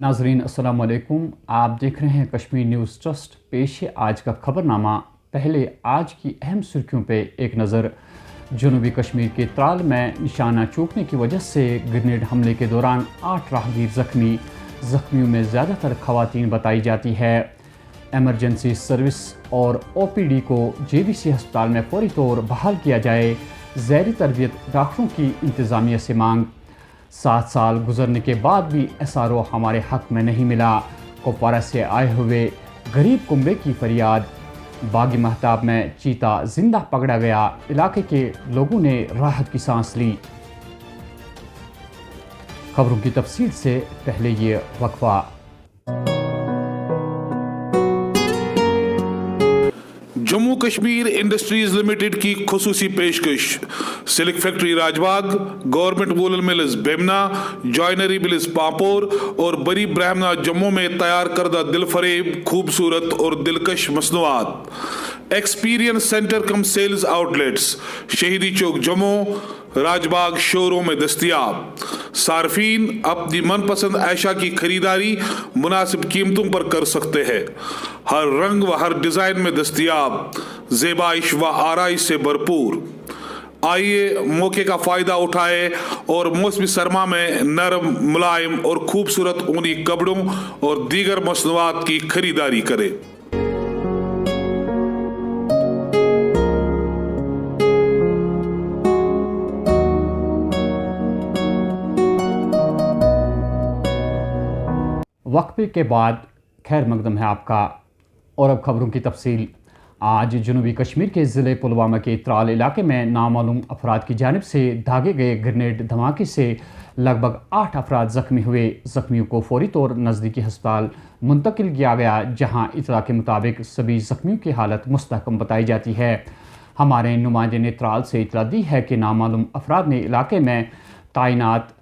नाजरीन अस्सलाम वालेकुम। आप देख रहे हैं कश्मीर न्यूज़ ट्रस्ट। पेश है आज का खबरनामा। पहले आज की अहम सुर्खियों पे एक नज़र। जनूबी कश्मीर के त्राल में निशाना चूकने की वजह से ग्रेनेड हमले के दौरान 8 राहगीर ज़ख्मी। ज़ख्मियों में ज़्यादातर ख़वातीन बताई जाती है। एमरजेंसी सर्विस और OPD को JVC अस्पताल में फौरी तौर बहाल किया जाए। ज़ैरी तरबियत डॉक्टरों की इंतज़ामिया से मांग। 7 साल गुजरने के बाद भी SRO हमारे हक में नहीं मिला। कुपवारा से आए हुए गरीब कुंबे की फरियाद। बागी महताब में चीता जिंदा पकड़ा गया। इलाके के लोगों ने राहत की सांस ली। खबरों की तफसील से पहले ये वक्फा। जम्मू कश्मीर इंडस्ट्रीज लिमिटेड की खुसूसी पेशकश। Silk factory Rajbagh, government woollen mills Bemina, joinery mills Pampore और बरी ब्राह्मणा जम्मू में तैयार करदा दिलफरेब, खूबसूरत और दिलकश मसनूआत। एक्सपीरियंस सेंटर कम सेल्स आउटलेट्स शहीदी चौक जम्मू, राजबाग शोरूम में दस्तियाब। सार्फिन अपनी मनपसंद ऐशा की खरीदारी मुनासिब कीमतों पर कर सकते हैं। हर रंग व हर डिजाइन में दस्तियाब, ज़ेबाइश व आराइश से भरपूर। आइए मौके का फायदा उठाए और मौसमी सरमा में नरम, मुलायम और खूबसूरत ऊनी कपड़ों और दीगर मसनूआत की खरीदारी करें। वक्फे के बाद खैर मकदम है आपका। और अब खबरों की तफसील। आज जनूबी कश्मीर के ज़िले पुलवामा के त्राल इलाके में नामालूम अफराद की जानिब से दागे गए ग्रेनेड धमाके से लगभग 8 अफराद ज़ख्मी हुए। ज़ख्मियों को फौरी तौर नज़दीकी अस्पताल मुंतकिल किया गया, जहाँ इतला के मुताबिक सभी ज़ख्मियों की हालत मुस्तहकम बताई जाती है। हमारे नुमाइंदे ने त्राल से इतला दी है कि नामालूम अफराद ने इलाके में तैनात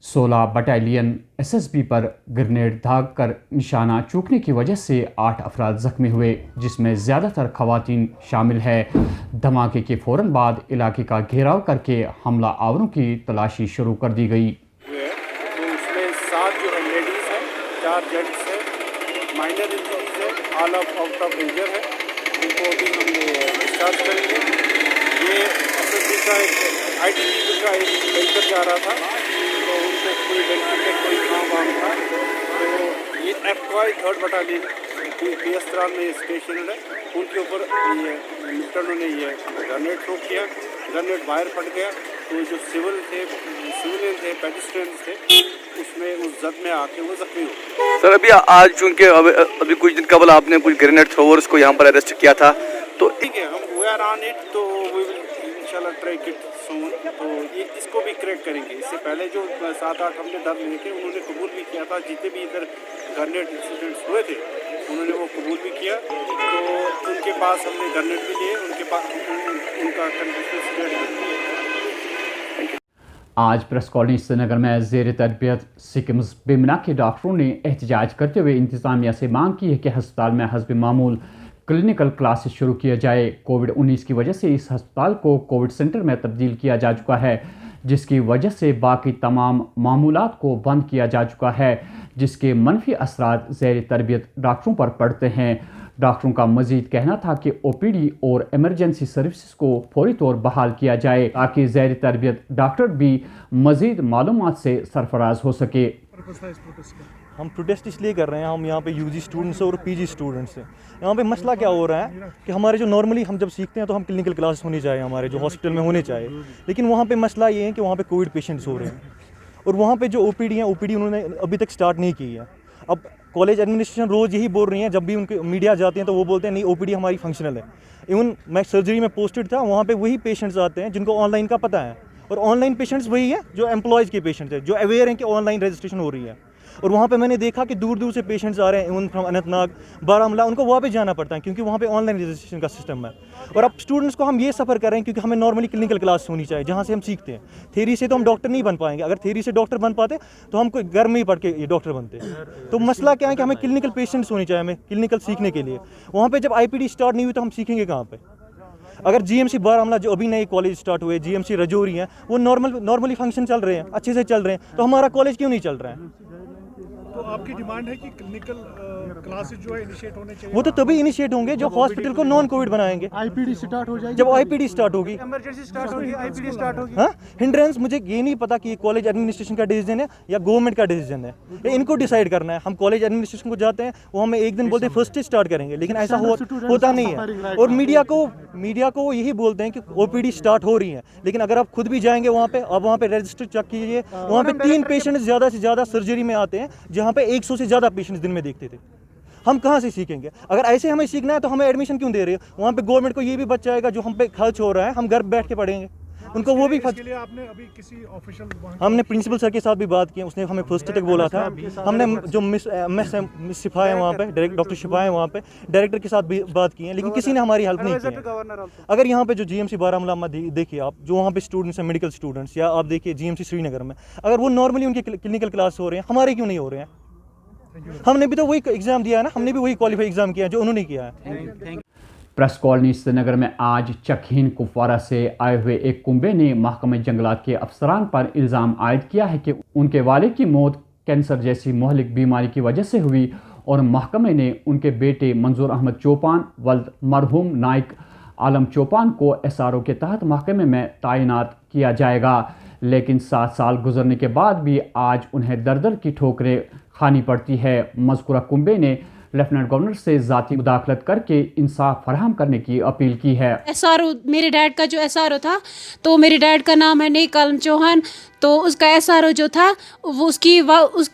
16 बटालियन SSB पर ग्रेनेड दाग कर निशाना चूकने की वजह से 8 अफराद ज़ख्मी हुए, जिसमें ज़्यादातर ख़वातीन शामिल है। धमाके के फ़ौरन बाद इलाके का घेराव करके हमला आवरों की तलाशी शुरू कर दी गई। तो उसमें 7 जो है लेडीज़ हैं, 4 जेंट्स हैं, माइनर इंजरीज है, ऑल आउट ऑफ इंजर है, जिनको अभी हम डिस्चार्ज करेंगे। ये SSB का एक ITBP का एक टैंकर जा रहा था, तो उनको कोई डेंटिंग का कोई काम वाम था, तो ये FY 3rd battalion PS Tral में स्टेशन है, उनके ऊपर ये मिलिटेंटों ने ये ग्रेनेड थ्रो किया। ग्रेनेड बाहर फट गया, तो जो सिविलियन थे, पेडिस्ट्रियंस थे, उसमें उस जद में आके वो जख्मी हो। सर अभी आज चूँकि अभी कुछ दिन कबल आपने कुछ ग्रेनेड थ्रोवर्स को यहाँ पर अरेस्ट किया था, तो ठीक है, हम वी आर ऑन इट, तो वी विल इंशाल्लाह ट्रैक इट सून। तो ये इसको भी क्रैक करेंगे। इससे पहले जो 7-8 हमने डर लिए थे, उन्होंने कबूल भी किया था। जितने भी इधर ग्रेनेड इंसिडेंट्स हुए थे, उन्होंने वो कबूल भी किया। तो उनके पास हमने ग्रेनेड भी लिए, उनके पास उनका कंडीशन आज प्रेस कॉलोनी श्रीनगर में ज़ेर तरबियत सिकम्स बेमना के डॉक्टरों ने एहतजाज करते हुए इंतज़ामिया से मांग की है कि अस्पताल में हस्ब मामूल क्लिनिकल क्लासेस शुरू किया जाए। कोविड-19 की वजह से इस अस्पताल को कोविड सेंटर में तब्दील किया जा चुका है, जिसकी वजह से बाकी तमाम मामूलात को बंद किया जा चुका है, जिसके मनफी असरात ज़ेर तरबियत डॉक्टरों पर पड़ते हैं। डॉक्टरों का मजीद कहना था कि OPD और एमरजेंसी सर्विसेज को फौरी तौर बहाल किया जाए, ताकि ज़ेर तरबियत डॉक्टर भी मजीद मालूमात से सरफराज हो सके। हम प्रोटेस्ट इसलिए कर रहे हैं, हम यहाँ पे UG स्टूडेंट्स और PG स्टूडेंट्स हैं। यहाँ पे मसला क्या हो रहा है कि हमारे जो नॉर्मली हम जब सीखते हैं तो हम क्लिनिकल क्लासेस होनी चाहिए, हमारे जो हॉस्पिटल में होने चाहिए, लेकिन वहाँ पे मसला ये है कि वहाँ पे कोविड पेशेंट्स हो रहे हैं और वहाँ पे जो OPD हैं, OPD उन्होंने अभी तक स्टार्ट नहीं की है। अब कॉलेज एडमिनिस्ट्रेशन रोज़ यही बोल रही है, जब भी उनके मीडिया जाते हैं तो वो बोलते हैं नहीं OPD हमारी फंक्शनल है। इवन मैं सर्जरी में पोस्टेड था, वहाँ पे वही पेशेंट्स आते हैं जिनको ऑनलाइन का पता है, और ऑनलाइन पेशेंट्स वही है जो एम्प्लॉयज़ के पेशेंट्स हैं, जो अवेयर हैं कि ऑनलाइन रजिस्ट्रेशन हो रही है। और वहाँ पे मैंने देखा कि दूर दूर से पेशेंट्स आ रहे हैं, इवन फ्रॉम अनंतनाग, बारामूला, उनको वापस जाना पड़ता है क्योंकि वहाँ पे ऑनलाइन रजिस्ट्रेशन का सिस्टम है। और अब स्टूडेंट्स को हम ये सफ़र कर रहे हैं क्योंकि हमें नॉर्मली क्लिनिकल क्लास होनी चाहिए जहाँ से हम सीखते हैं। थेरी से तो हम डॉक्टर नहीं बन पाएंगे, अगर थेरी से डॉक्टर बन पाते तो हम कोई घर में ही पढ़ के ये डॉक्टर बनते। तो मसला क्या है कि हमें क्लिनिकल पेशेंट्स होनी चाहिए, हमें क्लिनिकल सीखने के लिए। वहाँ पर जब IPD स्टार्ट नहीं हुई तो हम सीखेंगे कहाँ पर? अगर GMC बारामूला जो अभी नए कॉलेज स्टार्ट हुए, GMC रजौरी हैं, वो नॉर्मली फंक्शन चल रहे हैं, अच्छे से चल रहे हैं, तो हमारा कॉलेज क्यों नहीं चल रहा है? तो आपकी डिमांड है कि क्लिनिकल क्लासेस जो है इनिशिएट होने चाहिए। वो तो तभी इनिशिएट होंगे जब हॉस्पिटल को नॉन कोविड बनाएंगे, आईपीडी स्टार्ट हो जाएगी, जब आईपीडी स्टार्ट होगी, इमरजेंसी स्टार्ट होगी, आईपीडी स्टार्ट होगी। हाँ, हिंड्रेंस मुझे ये नहीं पता कि कॉलेज एडमिनिस्ट्रेशन का डिसीजन है या गवर्नमेंट का डिसीजन है, ये इनको डिसाइड करना है। हम कॉलेज एडमिनिस्ट्रेशन को जाते हैं, वो हमें एक दिन बोलते हैं फर्स्ट स्टार्ट करेंगे, लेकिन ऐसा होता नहीं है। और मीडिया को यही बोलते हैं कि ओपीडी स्टार्ट हो रही है, लेकिन अगर आप खुद भी जाएंगे वहाँ पे, आप वहाँ पे रजिस्टर चेक कीजिए, वहाँ पे 3 पेशेंट ज़्यादा से ज़्यादा सर्जरी में आते हैं, जहाँ पे 100 से ज़्यादा पेशेंट्स दिन में देखते थे। हम कहाँ से सीखेंगे? अगर ऐसे हमें सीखना है तो हमें एडमिशन क्यों दे रहे हो? वहाँ पे गवर्नमेंट को ये भी बच जाएगा जो हम पे खर्च हो रहा है, हम घर बैठ के पढ़ेंगे, उनको वो भी इसके लिए आपने अभी किसी ऑफिशियल हमने प्रिंसिपल सर के साथ भी बात की, उसने हमें फर्स्ट तक बोला था। हमने जो मिस शिफा है वहाँ पे, डायरेक्ट डॉक्टर शिफा है वहाँ पे, डायरेक्टर के साथ भी बात की है, लेकिन किसी ने हमारी हेल्प नहीं की है। अगर यहाँ पे जो जीएमसी बारामूला में देखिए आप, जो वहाँ पे स्टूडेंट्स हैं, मेडिकल स्टूडेंट्स, या आप देखिए जीएमसी श्रीनगर में, अगर वो नॉर्मली उनके क्लिनिकल क्लास हो रहे हैं, हमारे क्यों नहीं हो रहे हैं? हमने भी तो वही एग्जाम दिया है ना, हमने भी वही क्वालिफाई एग्जाम किया है जो उन्होंने किया है। प्रेस कॉलोनी श्रीनगर में आज चखीन कुपवारा से आए हुए एक कुंबे ने महकमा जंगलात के अफसरान पर इल्ज़ाम आयद किया है कि उनके वालिद की मौत कैंसर जैसी मोहलिक बीमारी की वजह से हुई और महकमे ने उनके बेटे मंजूर अहमद चौपान वल्द मरहूम नाइक आलम चौपान को SRO के तहत महकमे में तैनात किया जाएगा। लेकिन 7 साल गुजरने के बाद भी आज उन्हें दर दर की ठोकरें खानी पड़ती है। मज़कूरा कुंबे ने लेफ्टिनेंट गवर्नर से ज़ाती मुदाखलत करके इंसाफ फराहम करने की अपील की है। SRO, मेरे डैड का जो SRO था, तो मेरे डैड का नाम है नाइक आलम चौहान, तो उसका SRO जो था वो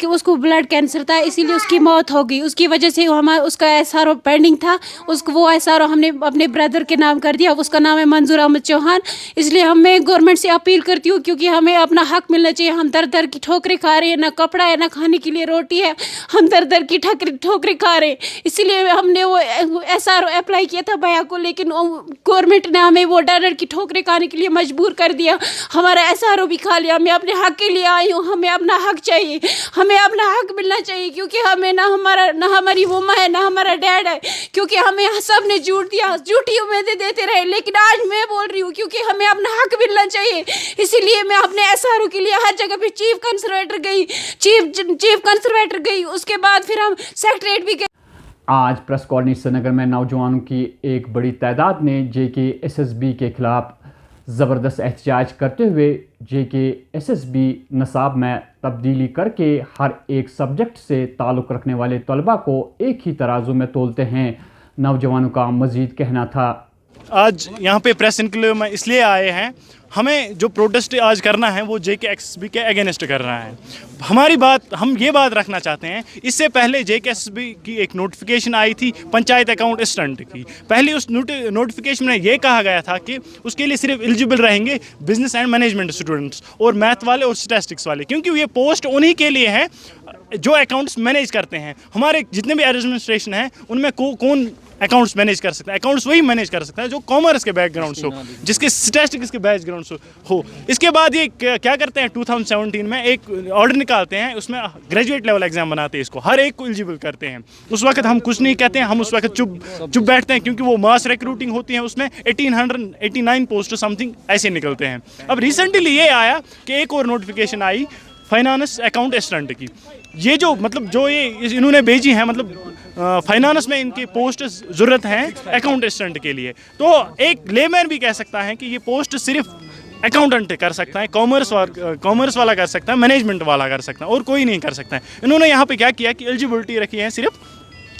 उसको ब्लड कैंसर था, इसीलिए उसकी मौत हो गई। उसकी वजह से उसका SRO पेंडिंग था, वो SRO हमने अपने ब्रदर के नाम कर दिया, उसका नाम है मंजूर अहमद चौहान। इसलिए मैं गवर्नमेंट से अपील करती हूँ, क्योंकि हमें अपना हक मिलना चाहिए। हम दर दर की ठोकरें खा रहे हैं, ना कपड़ा है ना खाने के लिए रोटी है, हम दर दर की ठोकरें खा रहे हैं। इसीलिए हमने वो SRO अप्लाई किया था भैया को, लेकिन गवर्नमेंट ने हमें वो दर दर की ठोकरें खाने के लिए मजबूर कर दिया। हमारा SRO भी खा लिया। मैं अपने हक के लिए आई हूँ, हमें अपना हक चाहिए, हमें अपना हक मिलना चाहिए, क्योंकि हमें ना हमारी मम्मा है ना हमारा डैड है, क्योंकि हमें सब ने झूठ दिया, झूठी उम्मीदें देते रहे। लेकिन आज मैं बोल रही हूँ, क्योंकि हमें अपना हक मिलना चाहिए, इसीलिए मैं अपने SRO के लिए हर जगह पे चीफ कंजर्वेटर गई, उसके बाद फिर हम सेक्रेटरीट भी गए। आज प्रेस कॉलोनी श्रीनगर में नौजवानों की एक बड़ी तादाद ने JKSSB के खिलाफ ज़बरदस्त एहतजाज करते हुए JKSSB नसाब में तब्दीली करके हर एक सब्जेक्ट से ताल्लुक़ रखने वाले तलबा को एक ही तराजू में तोलते हैं। नौजवानों का मज़ीद कहना था, आज यहाँ पे प्रेस इनक्लेव में इसलिए आए हैं, हमें जो प्रोटेस्ट आज करना है वो JKSSB के अगेंस्ट कर रहा है। हम ये बात रखना चाहते हैं, इससे पहले JKSSB की एक नोटिफिकेशन आई थी पंचायत अकाउंट असिस्टेंट की। पहले उस नोटिफिकेशन में ये कहा गया था कि उसके लिए सिर्फ एलिजिबल रहेंगे बिजनेस एंड मैनेजमेंट स्टूडेंट्स और मैथ वाले और स्टैटिस्टिक्स वाले, क्योंकि ये पोस्ट उन्हीं के लिए है जो अकाउंट्स मैनेज करते हैं। हमारे जितने भी एडमिनिस्ट्रेशन हैं उनमें कौन अकाउंट्स मैनेज कर सकता है? अकाउंट्स वही मैनेज कर सकता है जो कॉमर्स के बैकग्राउंड से हो, जिसके स्टैटिस्टिक्स के बैकग्राउंड से हो। इसके बाद ये क्या करते हैं, 2017 में एक ऑर्डर निकालते हैं, उसमें ग्रेजुएट लेवल एग्जाम बनाते हैं, इसको हर एक को एलिजिबल करते हैं। उस वक्त हम कुछ नहीं कहते हैं, हम उस वक्त चुप बैठते हैं, क्योंकि वो मास रिक्रूटिंग होती है, उसमें 1889 पोस्ट समथिंग ऐसे निकलते हैं। अब रिसेंटली ये आया कि एक और notification I finance account assistant की। ये जो इन्होंने भेजी है, फाइनेंस में इनकी पोस्ट ज़रूरत है अकाउंट असिस्टेंट के लिए। तो एक लेमैन भी कह सकता है कि ये पोस्ट सिर्फ अकाउंटेंट कर सकता है, कॉमर्स वाला कर सकता है, मैनेजमेंट वाला कर सकता है, और कोई नहीं कर सकता है। इन्होंने यहाँ पे क्या किया कि एलिजिबिलिटी रखी है, सिर्फ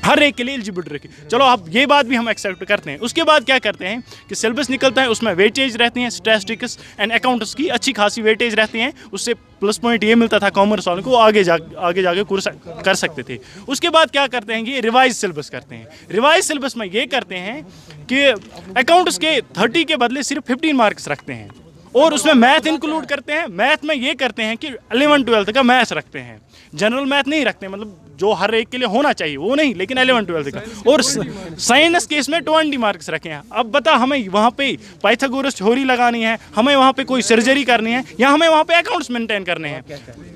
हर एक के लिए एलिजिबिलिटी रखी। चलो अब ये बात भी हम एक्सेप्ट करते हैं। उसके बाद क्या करते हैं कि सिलेबस निकलता है, उसमें वेटेज रहती हैं, स्टैटिस्टिक्स एंड अकाउंट्स की अच्छी खासी वेटेज रहती हैं। उससे प्लस पॉइंट ये मिलता था कॉमर्स वालों को, आगे जाके कोर्स कर सकते थे। उसके बाद क्या करते हैं कि रिवाइज सिलेबस करते हैं। रिवाइज सिलेबस में ये करते हैं कि अकाउंट्स के 30 के बदले सिर्फ 15 मार्क्स रखते हैं, और उसमें मैथ इंक्लूड करते हैं। मैथ में ये करते हैं कि 11-12 का मैथ्स रखते हैं, जनरल मैथ नहीं रखते, मतलब जो हर एक के लिए होना चाहिए वो नहीं, लेकिन 11-12 का। और साइंस केस में 20 मार्क्स रखे हैं। अब बता, हमें वहाँ पे पाइथागोरस थ्योरी लगानी है, हमें वहाँ पे कोई सर्जरी करनी है, या हमें वहाँ पे अकाउंट्स मेंटेन करने हैं।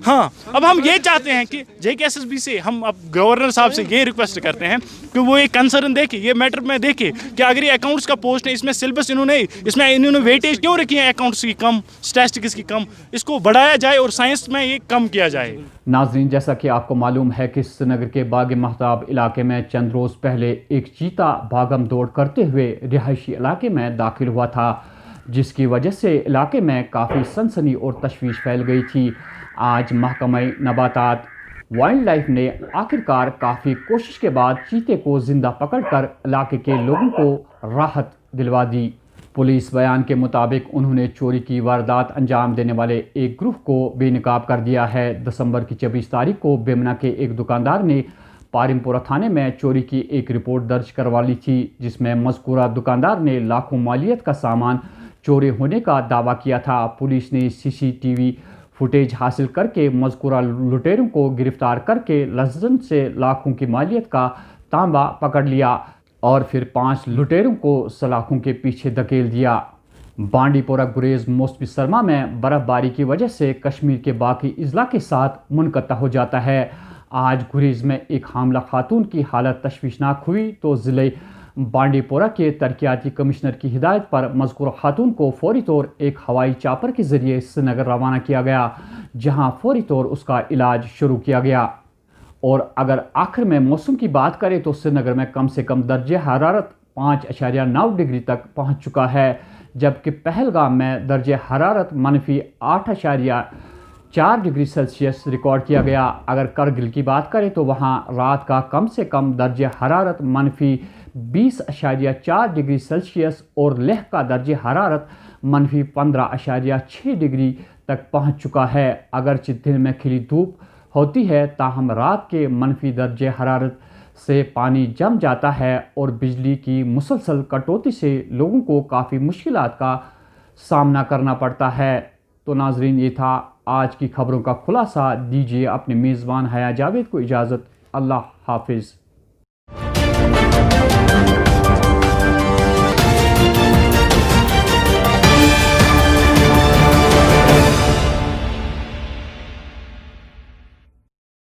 हाँ, अब हम ये चाहते हैं कि JKSSB से हम अब गवर्नर साहब से ये रिक्वेस्ट करते हैं कि वो एक कंसर्न देखे, ये मैटर में देखे कि अगर ये अकाउंट्स का पोस्ट है, इसमें सिलेबस इन्होंने वेटेज क्यों रखी है, अकाउंट्स की कम, स्टैटिस्टिक्स की कम, इसको बढ़ाया जाए और साइंस में ये कम किया जाए। नाजरीन, जैसा कि आपको मालूम है कि श्रीनगर के बाग महताब इलाके में चंद रोज़ पहले एक चीता भागम दौड़ करते हुए रिहायशी इलाके में दाखिल हुआ था, जिसकी वजह से इलाके में काफ़ी सनसनी और तशवीश फैल गई थी। आज महकमा नबातात वाइल्ड लाइफ ने आखिरकार काफ़ी कोशिश के बाद चीते को ज़िंदा पकड़कर इलाके के लोगों को राहत दिलवा दी। पुलिस बयान के मुताबिक उन्होंने चोरी की वारदात अंजाम देने वाले एक ग्रुप को बेनकाब कर दिया है। दिसंबर की 24 तारीख को बेमना के एक दुकानदार ने पारिमपुरा थाने में चोरी की एक रिपोर्ट दर्ज करवा ली थी, जिसमें मज़कूरा दुकानदार ने लाखों मालियत का सामान चोरी होने का दावा किया था। पुलिस ने CCTV फुटेज हासिल करके मज़कूरा लुटेरों को गिरफ्तार करके लंदन से लाखों की मालियत का तांबा पकड़ लिया और फिर 5 लुटेरों को सलाखों के पीछे धकेल दिया। बांडीपोरा गुरेज मौसमी सरमा में बर्फबारी की वजह से कश्मीर के बाकी अजला के साथ मुनक़ता हो जाता है। आज गुरेज में एक हामला खातून की हालत तशवीशनाक हुई तो ज़िले बांडीपोरा के तरक्याती कमिश्नर की हिदायत पर मज़कूर खातून को फौरी तौर एक हवाई चापर के ज़रिए श्रीनगर रवाना किया गया, जहां फौरी तौर उसका इलाज शुरू किया गया। और अगर आखिर में मौसम की बात करें तो श्रीनगर में कम से कम दर्जे हरारत 5.9 डिग्री तक पहुंच चुका है, जबकि पहलगाम में दर्जे हरारत -8.4 डिग्री सेल्सियस रिकॉर्ड किया गया। अगर करगिल की बात करें तो वहां रात का कम से कम दर्जे हरारत -20.4 डिग्री सेल्सियस और लेह का दर्जे हरारत -15.6 डिग्री तक पहुंच चुका है। अगरचे दिन में खिली धूप होती है, ताहम रात के मनफी दर्जे हरारत से पानी जम जाता है और बिजली की मुसलसल कटौती से लोगों को काफ़ी मुश्किलात का सामना करना पड़ता है। तो नाजरीन, ये था आज की खबरों का खुलासा। दीजिए अपने मेज़बान हया जावेद को इजाज़त। अल्लाह हाफिज़।